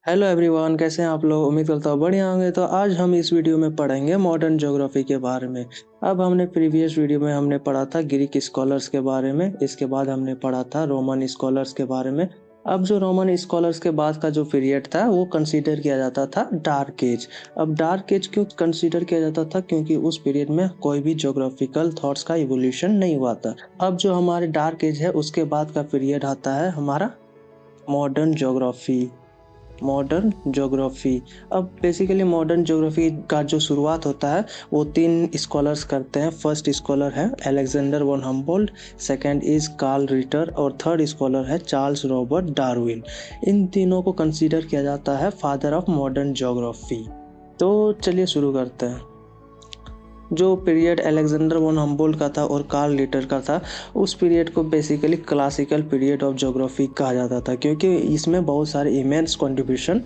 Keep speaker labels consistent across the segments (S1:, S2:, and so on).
S1: Hello everyone, कैसे हैं आप लोग। उम्मीद करता हूँ बढ़िया होंगे। तो आज हम इस वीडियो में पढ़ेंगे मॉडर्न ज्योग्राफी के बारे में। अब हमने प्रीवियस वीडियो में हमने पढ़ा था ग्रीक स्कॉलर्स के बारे में, इसके बाद हमने पढ़ा था रोमन स्कॉलर्स के बारे में। अब जो रोमन स्कॉलर्स के बाद का जो पीरियड था वो कंसीडर किया जाता था डार्क एज। अब डार्क एज क्यों कंसीडर किया जाता था? क्योंकि उस पीरियड में कोई भी ज्योग्राफिकल थॉट्स का इवोल्यूशन नहीं हुआ था। अब जो हमारे डार्क एज है उसके बाद का पीरियड आता है हमारा मॉडर्न ज्योग्राफी। Modern geography. अब बेसिकली मॉडर्न ज्योग्राफी का जो शुरुआत होता है वो तीन स्कॉलर्स करते हैं। फर्स्ट स्कॉलर है Alexander von Humboldt, second is Carl Ritter और थर्ड स्कॉलर है चार्ल्स रॉबर्ट डार्विन। इन तीनों को कंसीडर किया जाता है फादर ऑफ मॉडर्न ज्योग्राफी। तो चलिए शुरू करते हैं। जो पीरियड अलेक्जेंडर वन हम्बोल्ट का था और कार्ल रिटर का था, उस पीरियड को basically classical period of geography कहा जाता था, क्योंकि इसमें बहुत सारे इमेंस कंट्रीब्यूशन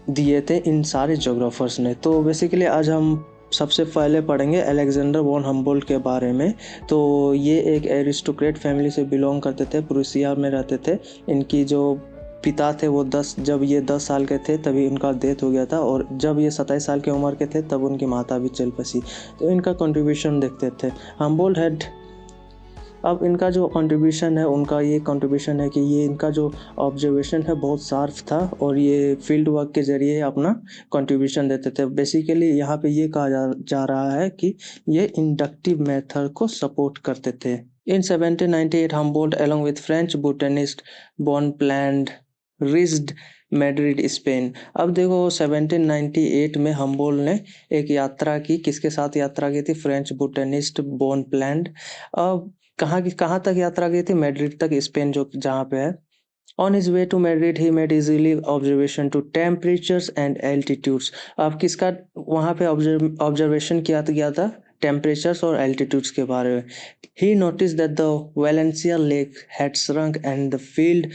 S1: दिए थे इन सारे ज्योग्राफर्स ने। तो बेसिकली आज हम सबसे पहले पढ़ेंगे अलेक्जेंडर वॉन हम्बोल्ट के बारे में। तो ये एक एरिस्टोक्रेट फैमिली से बिलोंग करते थे, प्रूसिया में रहते थे। इनकी जो पिता थे वो जब ये 10 साल के थे तभी उनका डेथ हो गया था, और जब ये 27 साल की उम्र के थे तब उनकी माता भी चल बसी। तो इनका कंट्रीब्यूशन देखते थे। हम्बोल्ट हैड अब इनका जो कंट्रीब्यूशन है, उनका ये कंट्रीब्यूशन है कि ये इनका जो ऑब्जर्वेशन है बहुत शार्प था, और ये फील्ड वर्क के जरिए अपना कंट्रीब्यूशन देते थे। बेसिकली यहाँ पे ये कहा जा रहा है कि ये इंडक्टिव मेथड को सपोर्ट करते थे। इन 1798 Humboldt along with French botanist Bonpland reached Madrid Spain. अब देखो 1798 में हम्बोल्ट ने एक यात्रा की। किसके साथ यात्रा की थी? French botanist Bonpland. अब कहाँ तक यात्रा की थी? मैड्रिड तक, स्पेन जो जहाँ पे है। On his way to Madrid, he made easily observation to temperatures and altitudes। अब किसका वहाँ पे ऑब्जर्वेशन किया गया था? टेम्परेचर्स और एल्टीट्यूड्स के बारे में। He noticed that the Valencia lake had shrunk and the field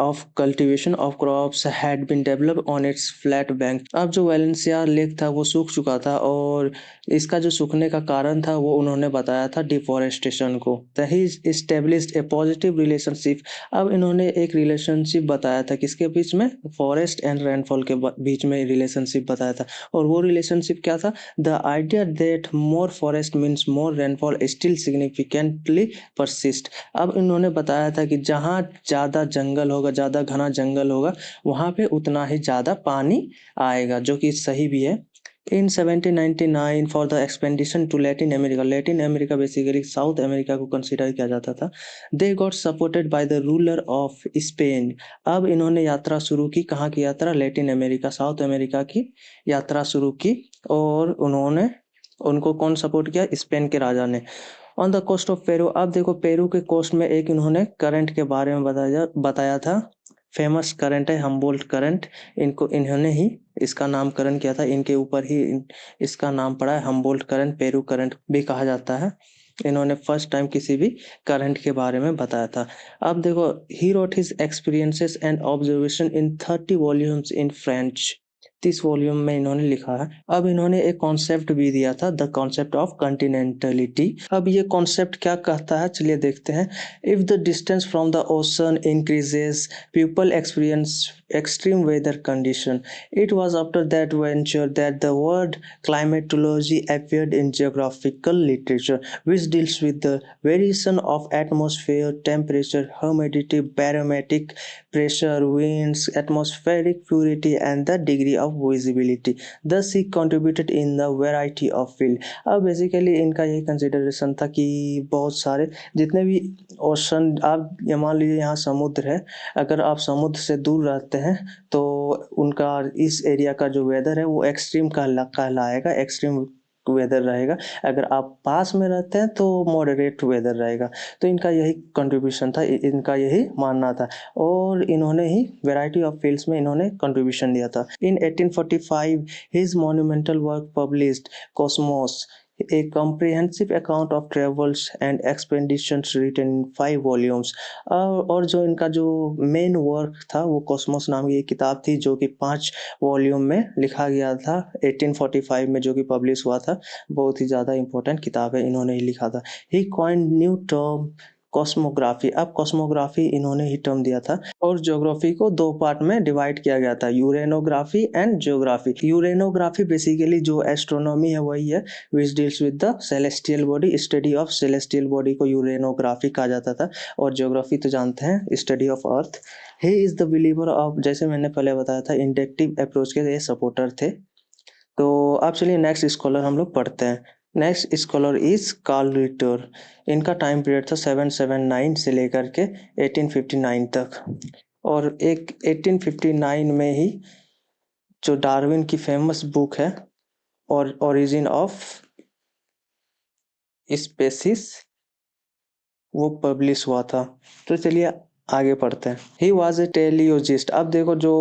S1: of cultivation of crops had been developed on its flat bank। अब जो वैलेंसिया लेक था वो सूख चुका था, और इसका जो सूखने का कारण था वो उन्होंने बताया था डिफोरेस्टेशन को। He established a positive relationship। अब इन्होंने एक रिलेशनशिप बताया था किसके बीच में? फॉरेस्ट एंड रेनफॉल के बीच में रिलेशनशिप बताया था। और वो रिलेशनशिप क्या था? The idea that more forest means more rainfall still significantly persist. अब इन्होंने बताया था कि जहाँ ज़्यादा जंगल होगा, ज़्यादा घना जंगल होगा, वहाँ पे उतना ही ज़्यादा पानी आएगा, जो कि सही भी है। In 1799 for the expedition to Latin America, Latin America basically South America को कंसिडर किया जाता था। They got supported by the ruler of Spain. अब इन्होंने यात्रा शुरू की। कहाँ की यात्रा? लैटिन अमेरिका, साउथ अमेरिका की यात्रा शुरू की। और उनको कौन सपोर्ट किया? स्पेन के राजा ने। On the coast of Peru. अब देखो पेरू के कोस्ट में एक इन्होंने करंट के बारे में बताया था। फेमस करंट है हम्बोल्ट करंट। इनको इन्होंने ही इसका नामकरण किया था, इनके ऊपर ही इसका नाम पड़ा है हम्बोल्ट करंट। पेरू करंट भी कहा जाता है। इन्होंने फर्स्ट टाइम किसी भी करंट के बारे में बताया था। अब देखो, he wrote his experiences and observation in 30 volumes in French. 30 volume में इन्होंने लिखा है। अब इन्होंने एक कॉन्सेप्ट भी दिया था, द कॉन्सेप्ट ऑफ कॉन्टिनेंटलिटी। अब ये कॉन्सेप्ट क्या कहता है, चलिए देखते हैं। If the distance from the ocean increases, people experience extreme weather condition। It was after that venture that the word climatology appeared in geographical literature, which deals with the variation of atmosphere temperature, humidity, barometric pressure, winds, atmospheric purity, and the degree of visibility। Thus he contributed in the variety of field। अब basically इनका यही consideration था कि बहुत सारे जितने भी ocean, आप ये मान लीजिए यहाँ समुद्र है, अगर आप समुद्र से दूर रहते हैं तो उनका इस एरिया का जो वेदर है वो एक्सट्रीम कहलाएगा, एक्सट्रीम वेदर रहेगा। अगर आप पास में रहते हैं तो मॉडरेट वेदर रहेगा। तो इनका यही कंट्रीब्यूशन था, इनका यही मानना था, और इन्होंने ही वैरायटी ऑफ फील्ड्स में इन्होंने कंट्रीब्यूशन दिया था। इन 1845 his monumental work published Cosmos, a comprehensive account of travels and expeditions written in 5 volumes। और जो इनका जो मेन वर्क था वो कॉस्मोस नाम की एक किताब थी, जो कि 5 वॉल्यूम में लिखा गया था 1845 में, जो कि पब्लिश हुआ था। बहुत ही ज़्यादा इंपॉर्टेंट किताब है, इन्होंने ही लिखा था। ही कॉइन्ड न्यू टर्म कॉस्मोग्राफी। अब कॉस्मोग्राफी इन्होंने ही टर्म दिया था और ज्योग्राफी को दो पार्ट में डिवाइड किया गया था, यूरेनोग्राफी एंड ज्योग्राफी। यूरेनोग्राफी बेसिकली जो एस्ट्रोनॉमी है वही है विच deals with the celestial body, study of celestial body को यूरेनोग्राफी कहा जाता था। और ज्योग्राफी तो जानते हैं study of earth. He is the believer of, जैसे मैंने पहले बताया था, इंडक्टिव अप्रोच के ये सपोर्टर थे। तो अब चलिए नेक्स्ट स्कॉलर हम लोग पढ़ते हैं। Next scholar is Carl Ritter. इनका टाइम पीरियड था 779 से लेकर के 1859 तक। और एक 1859 में ही जो डार्विन की फेमस बुक है और ओरिजिन ऑफ स्पेसिस वो पब्लिश हुआ था। तो चलिए आगे पढ़ते हैं। He was a teleologist. अब देखो जो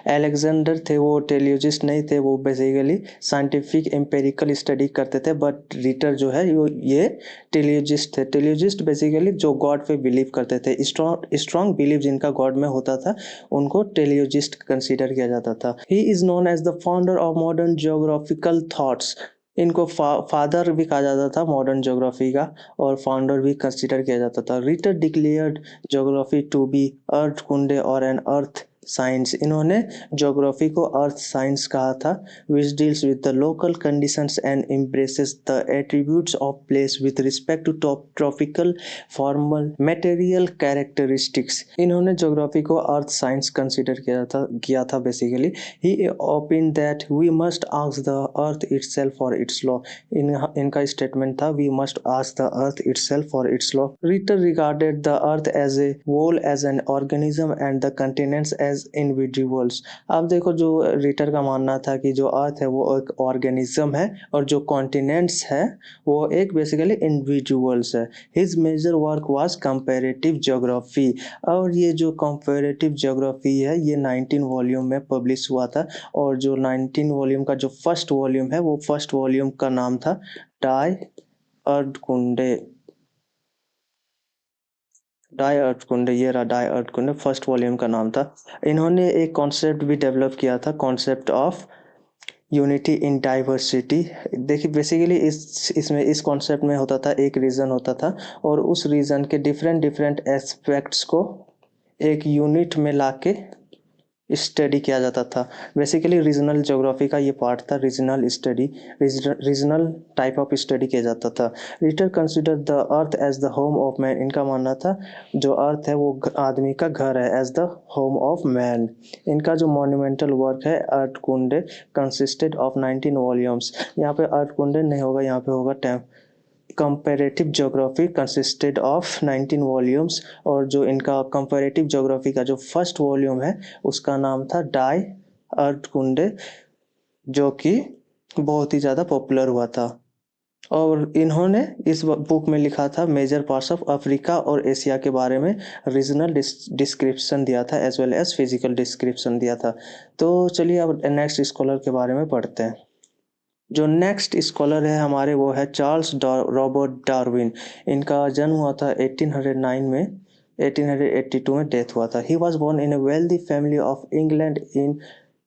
S1: एलेक्जेंडर थे वो टेलियोजिस्ट नहीं थे, वो बेसिकली साइंटिफिक एम्पेरिकल स्टडी करते थे। बट रिटर जो है ये टेलियोजिस्ट थे। टेलियोजिस्ट बेसिकली जो गॉड पे बिलीव करते थे, स्ट्रॉन्ग बिलीव जिनका गॉड में होता था उनको टेलियोजिस्ट कंसिडर किया जाता था। He is known as the founder of modern geographical thoughts. इनको फादर भी कहा जाता था मॉडर्न ज्योग्राफी का और फाउंडर भी कंसिडर किया जाता था। Ritter declared geography to be earth kunde और एन अर्थ साइंस। इन्होंने ज्योग्राफी को अर्थ साइंस कहा था which deals with the local conditions and embraces the attributes of place with respect to tropical formal material characteristics. इन्होंने geography को earth science consider किया था basically. He opined that we must ask the earth itself for its law. इनका statement था we must ask the earth itself for its law. Ritter regarded the earth as a whole, as an organism and the continents as individuals. अब देखो जो Ritter का मानना था कि जो अर्थ है वो एक ऑर्गेनिज्म है और जो कॉन्टिनेंट्स है वो एक बेसिकली इंडिविजुअल्स है। His major work was comparative geography. और ये जो कंपैरेटिव ज्योग्राफी है ये 19 वॉल्यूम में पब्लिश हुआ था। और जो 19 वॉल्यूम का जो फर्स्ट वॉल्यूम है वो फर्स्ट वॉल्यूम का नाम था डाई अर्धकुंडे। डाई अर्धकुंडे, ये रहा डाई अर्धकुंडे, फर्स्ट वॉल्यूम का नाम था। इन्होंने एक कॉन्सेप्ट भी डेवलप किया था, concept of unity in diversity. देखिए बेसिकली इसमें इस कॉन्सेप्ट में होता था एक रीजन होता था और उस रीजन के डिफरेंट एस्पेक्ट्स को एक यूनिट में लाके स्टडी किया जाता था। बेसिकली रीजनल ज्योग्राफी का ये पार्ट था, regional study, regional type of study किया जाता था। Ritter consider the earth as the home of man. इनका मानना था जो अर्थ है वो आदमी का घर है, as the home of man. इनका जो मॉन्यूमेंटल वर्क है अर्थ कुंडे कंसिस्टेड ऑफ 19 वॉल्यूम्स। यहाँ पे अर्थ कुंडे नहीं होगा, यहाँ पे होगा comparative geography consisted of 19 volumes. और जो इनका कंपैरेटिव ज्योग्राफी का जो फर्स्ट वॉल्यूम है उसका नाम था डाई अर्धकुंडे, जो कि बहुत ही ज़्यादा पॉपुलर हुआ था। और इन्होंने इस बुक में लिखा था मेजर पार्ट्स ऑफ अफ्रीका और एशिया के बारे में रीजनल डिस्क्रिप्शन दिया था as well as physical description दिया था। तो चलिए अब नेक्स्ट स्कॉलर के बारे में पढ़ते हैं। जो नेक्स्ट स्कॉलर है हमारे वो है चार्ल्स रॉबर्ट डार्विन। इनका जन्म हुआ था 1809 में, 1882 में डेथ हुआ था। He was born in a wealthy family of England in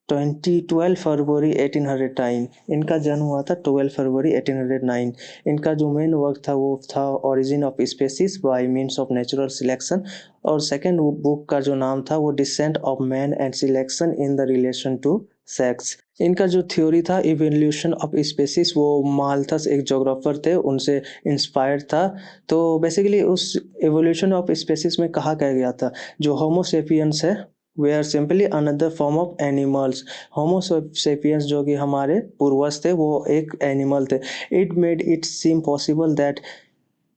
S1: 12 फरवरी 1809। इनका जन्म हुआ था 12 फरवरी 1809। इनका जो मेन वर्क था वो था origin of species by means of natural selection. और सेकेंड बुक का जो नाम था वो descent of man and selection in the relation to sex. इनका जो थ्योरी था इवोल्यूशन ऑफ स्पेसीज वो माल्थस एक जोग्राफर थे उनसे इंस्पायर्ड था। तो बेसिकली उस इवोल्यूशन ऑफ स्पेसीज में कहा गया था जो होमोसेपियंस है they are simply another form of animals. Homo sapiens जो कि हमारे पूर्वज थे वो एक एनिमल थे। It made it seem possible that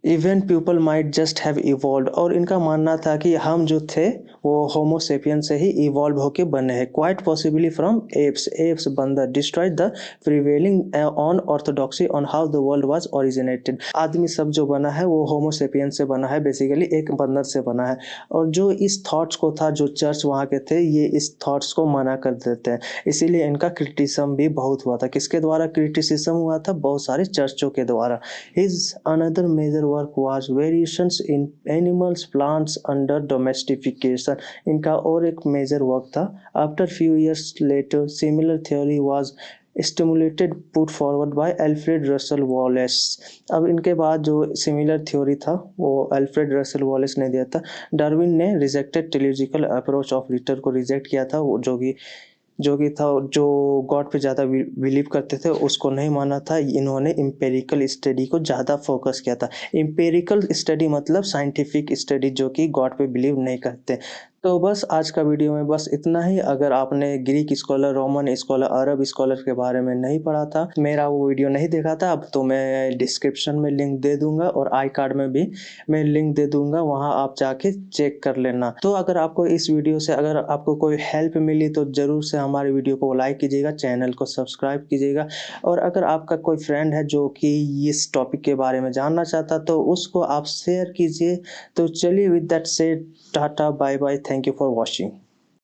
S1: even people might just have evolve. और इनका मानना था कि हम जो थे वो होमोसेपियन से ही इवॉल्व होके बने हैं, क्वाइट पॉसिबली फ्रॉम एप्स बंदर destroyed the prevailing on orthodoxy on how the world was originated. आदमी सब जो बना है वो होमोसेपियन से बना है, बेसिकली एक बंदर से बना है। और जो इस थॉट्स को था जो चर्च वहाँ के थे ये इस थॉट्स को मना कर देते हैं, इसीलिए इनका क्रिटिसिज्म भी बहुत हुआ था। किसके द्वारा क्रिटिसिज्म हुआ था? बहुत सारे चर्चों के द्वारा। His another major work was variations in animals plants under domestication। इनका और एक मेजर वर्क था। After few years later similar theory was stimulated put forward bye Alfred Russell Wallace. अब इनके बाद जो सिमिलर थ्योरी था वो अल्फ्रेड रसल वॉलेस ने दिया था। डार्विन ने rejected teleological approach of Ritter को रिजेक्ट किया था, वो जो गॉड पे ज़्यादा बिलीव करते थे उसको नहीं माना था। इन्होंने इम्पेरिकल स्टडी को ज़्यादा फोकस किया था। इम्पेरिकल स्टडी मतलब साइंटिफिक स्टडी जो कि गॉड पे बिलीव नहीं करते। तो बस आज का वीडियो में बस इतना ही। अगर आपने ग्रीक स्कॉलर, रोमन स्कॉलर, अरब स्कॉलर के बारे में नहीं पढ़ा था, मेरा वो वीडियो नहीं देखा था, अब तो मैं डिस्क्रिप्शन में लिंक दे दूंगा और आई कार्ड में भी मैं लिंक दे दूंगा, वहां आप जाके चेक कर लेना। तो अगर आपको इस वीडियो से अगर आपको कोई हेल्प मिली तो जरूर से हमारे वीडियो को लाइक कीजिएगा, चैनल को सब्सक्राइब कीजिएगा। और अगर आपका कोई फ्रेंड है जो कि इस टॉपिक के बारे में जानना चाहता तो उसको आप शेयर कीजिए। तो चलिए with that said, tata bye bye, thank you for watching.